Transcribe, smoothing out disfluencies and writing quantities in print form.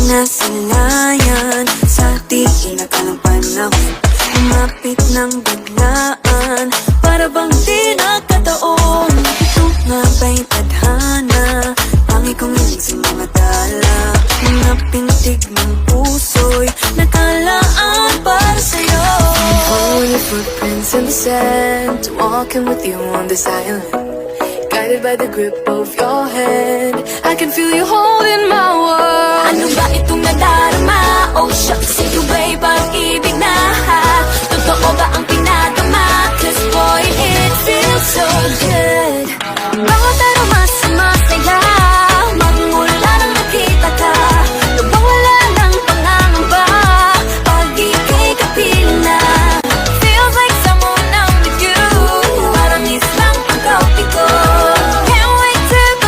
Sinasalayan sa di inakalang panahon, lumapit ng biglaan, para bang di nakataon. Ito nga ba'y tadhana, pangi kong ilig sa mga tala, mga pintig ng puso'y nakalaan para sa'yo. Following your footprints in the sand, walking with you on this island, guided by the grip of your hand. I can feel you holding my world. Ano ba itong nadarama? Oh shucks, sa'yo ba'y pag-ibig na ha? Totoo ba ang pinadama? 'Cause boy, it feels so good.